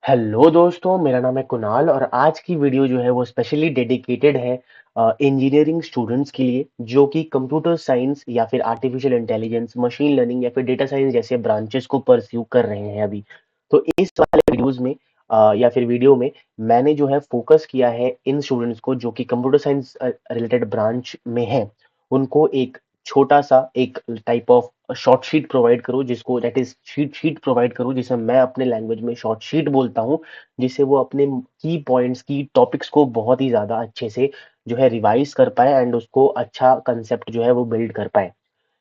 Hello दोस्तों, मेरा नाम है कुणाल और आज की वीडियो जो है वो स्पेशली डेडिकेटेड है इंजीनियरिंग स्टूडेंट्स के लिए जो कि कंप्यूटर साइंस या फिर आर्टिफिशियल इंटेलिजेंस, मशीन लर्निंग या फिर डेटा साइंस जैसे ब्रांचेस को परस्यू कर रहे हैं अभी। तो इस वाले वीडियोस में या फिर वीडियो में मैंने जो है फोकस किया है इन स्टूडेंट्स को जो कि कंप्यूटर साइंस रिलेटेड ब्रांच में है। उनको एक छोटा सा एक type of short sheet provide करूँ जिसको that is sheet sheet provide करूँ जिसे मैं अपने लैंग्वेज में शॉर्ट शीट बोलता हूँ, जिससे वो अपने की पॉइंट्स की टॉपिक्स को बहुत ही ज़्यादा अच्छे से जो है रिवाइज कर पाए एंड उसको अच्छा कंसेप्ट जो है वो बिल्ड कर पाए।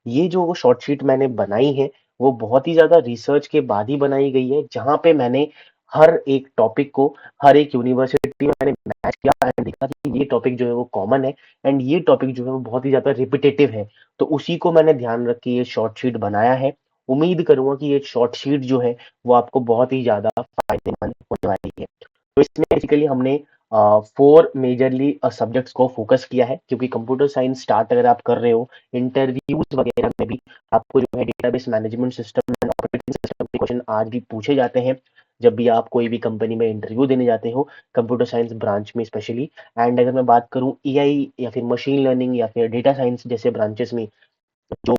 ये जो वो शॉर्ट शीट मैंने बनाई है वो बहुत ही ज़्यादा रिसर्च के बाद ही बनाई गई है, जहाँ पे मैंने हर एक टॉपिक को हर एक यूनिवर्सिटी में मैंने मैच किया एंड देखा कि ये टॉपिक जो है वो कॉमन है एंड ये टॉपिक जो है वो बहुत ही ज़्यादा रिपीटेटिव है। तो उसी को मैंने ध्यान रख के ये शॉर्ट शीट बनाया है। उम्मीद करूंगा कि ये शॉर्ट शीट जो है वो आपको बहुत ही ज़्यादा फायदेमंद होने वाली है। तो इसमें बेसिकली हमने 4 मेजरली सब्जेक्ट्स को फोकस किया है, क्योंकि कंप्यूटर साइंस स्टार्ट अगर आप कर रहे हो, इंटरव्यूज वगैरह में भी आपको जो है database management system and operating system के क्वेश्चन आज भी पूछे जाते हैं जब भी आप कोई भी कंपनी में इंटरव्यू देने जाते हो, कंप्यूटर साइंस ब्रांच में स्पेशली। एंड अगर मैं बात करूं एआई या फिर मशीन लर्निंग या फिर डेटा साइंस जैसे ब्रांचेस में, जो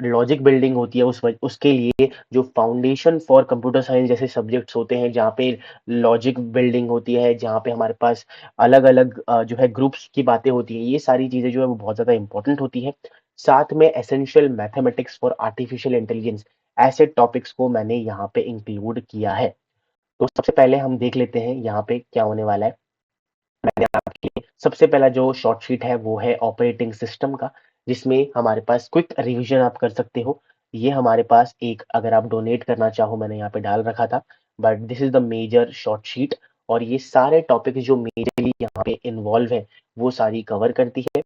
लॉजिक बिल्डिंग होती है उसके लिए जो फाउंडेशन फॉर कंप्यूटर साइंस जैसे सब्जेक्ट्स होते हैं, जहाँ पे लॉजिक बिल्डिंग होती है, जहाँ पे हमारे पास अलग अलग जो है ग्रुप्स की बातें होती हैं, ये सारी चीजें जो है वो बहुत ज्यादा इंपॉर्टेंट होती है। साथ में essential mathematics for artificial intelligence, ऐसे टॉपिक्स को मैंने यहाँ पे इंक्लूड किया है। तो सबसे पहले हम देख लेते हैं यहाँ पे क्या होने वाला है। मैंने आपके लिए सबसे पहला जो शॉर्ट शीट है वो है ऑपरेटिंग सिस्टम का, जिसमें हमारे पास क्विक रिवीजन आप कर सकते हो। ये हमारे पास एक, अगर आप डोनेट करना चाहो, मैंने यहाँ पे डाल रखा था, but this is the major short sheet. और ये सारे टॉपिक जो मेजरली यहाँ पे इन्वॉल्व है वो सारी कवर करती है।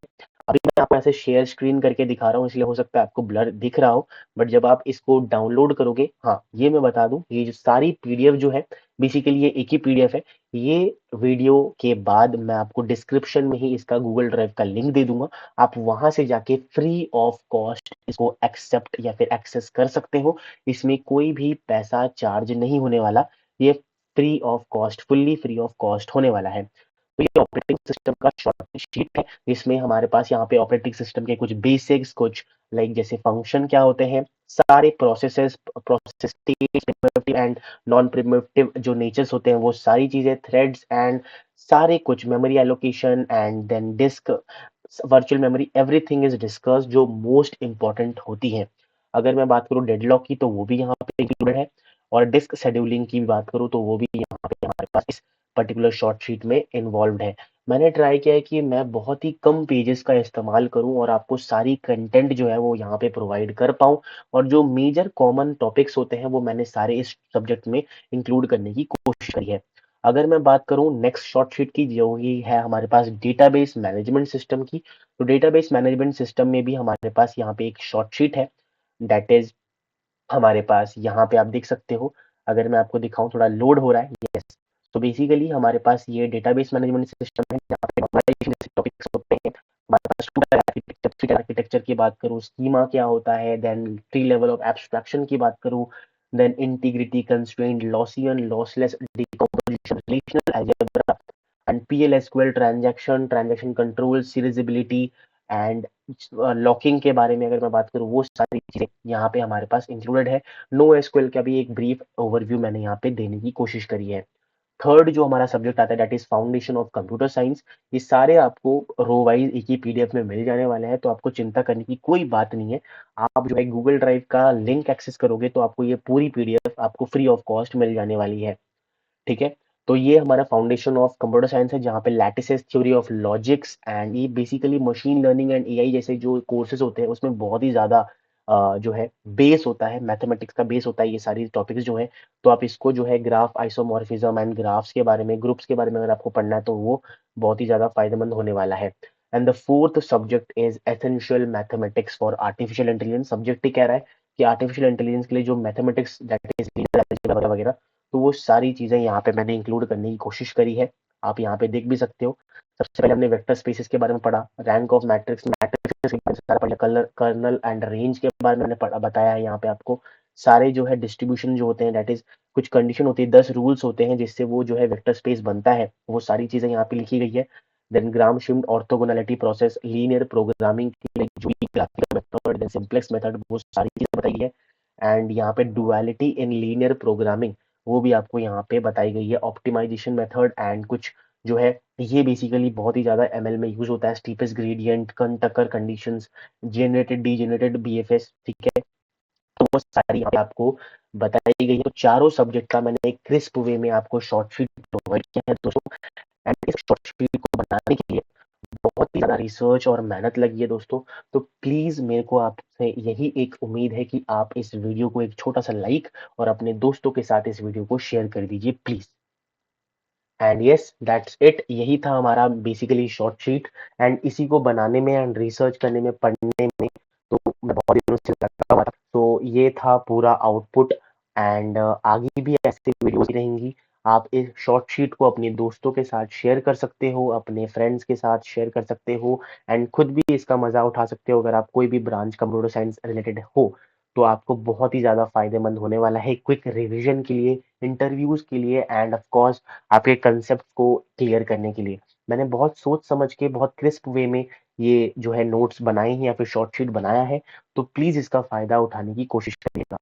अभी मैं आपको ऐसे शेयर स्क्रीन करके दिखा रहा हूँ, इसलिए हो सकता है आपको ब्लर दिख रहा हो, बट जब आप इसको डाउनलोड करोगे, हाँ ये मैं बता दूं, ये जो सारी पीडीएफ जो है, बेसिकली ये एक ही पीडीएफ है। ये वीडियो के बाद मैं आपको डिस्क्रिप्शन में ही इसका गूगल ड्राइव का लिंक दे दूंगा। आप वहां से जाके फ्री ऑफ कॉस्ट इसको एक्सेप्ट या फिर एक्सेस कर सकते हो। इसमें कोई भी पैसा चार्ज नहीं होने वाला। ये free of cost, fully free of cost होने वाला है। तो ये ऑपरेटिंग सिस्टम का शॉर्ट शीट है, जिसमें हमारे पास यहाँ पे ऑपरेटिंग सिस्टम के कुछ बेसिक्स, कुछ लाइक जैसे फंक्शन क्या होते हैं, सारे processes, process primitive and non primitive जो नेचर्स होते हैं वो सारी चीजें, थ्रेड्स एंड सारे कुछ memory allocation and then disk, virtual memory, everything is discuss जो मोस्ट इंपॉर्टेंट होती है। अगर मैं बात करूँ डेडलॉक की तो वो भी यहाँ पे इंक्लूडेड है, और डिस्क शेड्यूलिंग की बात करूँ तो वो भी यहाँ पे हमारे पास इस पर्टिकुलर शॉर्ट शीट में इन्वॉल्व है। मैंने ट्राई किया है कि मैं बहुत ही कम पेजेस का इस्तेमाल करूं और आपको सारी कंटेंट जो है वो यहाँ पे प्रोवाइड कर पाऊं, और जो मेजर कॉमन टॉपिक्स होते हैं वो मैंने सारे इस सब्जेक्ट में इंक्लूड करने की कोशिश करी है। अगर मैं बात करूं नेक्स्ट शॉर्ट शीट की, जो ही है हमारे पास डेटाबेस मैनेजमेंट सिस्टम की, तो डेटाबेस मैनेजमेंट सिस्टम में भी हमारे पास यहाँ पे एक शॉर्ट शीट है। दैट इज हमारे पास यहाँ पे आप देख सकते हो। अगर मैं आपको दिखाऊं, थोड़ा लोड हो रहा है, यस। तो बेसिकली हमारे पास ये डेटाबेस मैनेजमेंट सिस्टम है, जहाँ पे नॉर्मलाइजेशन जैसे टॉपिक्स होते हैं। हमारे पास ट्री आर्किटेक्चर की बात करूँ, स्कीमा क्या होता है, then tree level of abstraction की बात करूँ, देन इंटीग्रिटी, कंस्ट्रेंट, लॉसियन, lossless decomposition, relational algebra and PL transaction, transaction control, serializability and locking के बारे में अगर मैं बात करूँ, वो सारी चीजें यहाँ पे हमारे पास इंक्लूडेड है। नो एसक्यूएल का भी एक ब्रीफ ओवरव्यू मैंने यहाँ पे देने की कोशिश करी है। थर्ड जो हमारा सब्जेक्ट आता है that is foundation of computer science. ये सारे आपको रो वाइज एक ही पीडीएफ में मिल जाने वाले हैं, तो आपको चिंता करने की कोई बात नहीं है। आप जो है गूगल ड्राइव का लिंक एक्सेस करोगे तो आपको ये पूरी पीडीएफ आपको फ्री ऑफ कॉस्ट मिल जाने वाली है। ठीक है। तो ये हमारा फाउंडेशन ऑफ कंप्यूटर साइंस है, जहाँ पे lattices theory of logics and ये basically machine learning and AI जैसे जो कोर्सेज होते हैं उसमें बहुत ही ज्यादा जो है बेस होता है, मैथमेटिक्स का बेस होता है ये सारी टॉपिक्स जो है। तो आप इसको जो है ग्राफ आइसोमॉर्फिज्म एंड ग्राफ्स के बारे में, ग्रुप्स के बारे में अगर आपको पढ़ना है तो वो बहुत ही ज्यादा फायदेमंद होने वाला है। And the fourth subject is essential mathematics for artificial intelligence. Subject ही कह रहा है कि आर्टिफिशियल इंटेलिजेंस के लिए जो मैथमेटिक्स दैट इज वगैरह वगैरह, तो वो सारी चीजें यहाँ पे मैंने इंक्लूड करने की कोशिश करी है। आप यहाँ पे देख भी सकते हो। सबसे पहले हमने वेक्टर स्पेसेस के बारे में पढ़ा, रैंक ऑफ मैट्रिक्स, मैट्रिक्स के बारे में सारा पढ़ा, कर्नल एंड रेंज के बारे में मैंने बताया है यहाँ पे आपको। सारे जो है डिस्ट्रीब्यूशन जो होते हैं, दैट इज़ कुछ कंडीशन होती है, 10 रूल्स होते हैं जिससे वो जो है वेक्टर स्पेस बनता है, वो सारी चीज़ें यहाँ पे लिखी गई है। Then Gram Schmidt orthogonality process, linear programming के लिए जो भी graphical method, then simplex method, वो सारी चीज़ें बताई गई है। एंड यहाँ पे डुअलिटी इन लीनियर प्रोग्रामिंग, वो भी आपको यहाँ पे बताई गई है। ऑप्टिमाइजेशन मेथड एंड कुछ जो है, ये बेसिकली बहुत ही ज़्यादा एमएल में यूज़ होता है। स्टीपेस्ट ग्रेडियंट, टक्कर कंडीशंस, जनरेटेड डीजेनरेटेड बीएफएस, ठीक है। तो वो सारी यहाँ पे आपको बताई गई है। तो चारों सब्जेक्ट का मैंने एक क्रिस्प वे में आपको शॉर्ट शीट प्रोवाइड किया है दोस्तों। एंड इस शॉर्ट शीट को बनाने के लिए बहुत ही ज़्यादा रिसर्च और मेहनत लगी है दोस्तों। तो प्लीज़ मेरे को आपसे यही एक उम्मीद है कि आप इस वीडियो को एक छोटा-सा लाइक और अपने दोस्तों के साथ इस वीडियो को शेयर कर दीजिए please. And yes that's it, यही था हमारा बेसिकली शॉर्ट शीट। एंड इसी को बनाने में एंड रिसर्च करने में, पढ़ने में, तो मैं बहुत दिनों से लगा हुआ था। तो ये था पूरा आउटपुट। एंड आगे भी ऐसी वीडियोस रहेंगी। आप इस शॉर्ट शीट को अपने दोस्तों के साथ शेयर कर सकते हो, अपने फ्रेंड्स के साथ शेयर कर सकते हो, एंड खुद भी इसका मजा उठा सकते हो। अगर आप कोई भी ब्रांच कंप्यूटर साइंस रिलेटेड हो तो आपको बहुत ही ज़्यादा फायदेमंद होने वाला है, क्विक रिवीजन के लिए, इंटरव्यूज के लिए, एंड ऑफ कोर्स आपके कंसेप्ट को क्लियर करने के लिए। मैंने बहुत सोच समझ के, बहुत क्रिस्प वे में ये जो है नोट्स बनाए हैं या फिर शॉर्ट शीट बनाया है। तो प्लीज इसका फायदा उठाने की कोशिश करिएगा।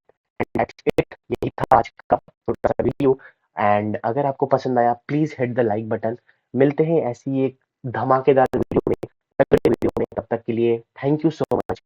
यही था आज का छोटा सा वीडियो। एंड अगर आपको पसंद आया please hit the like button. मिलते हैं ऐसी एक धमाकेदार वीडियो में, तब तक के लिए थैंक यू सो मच।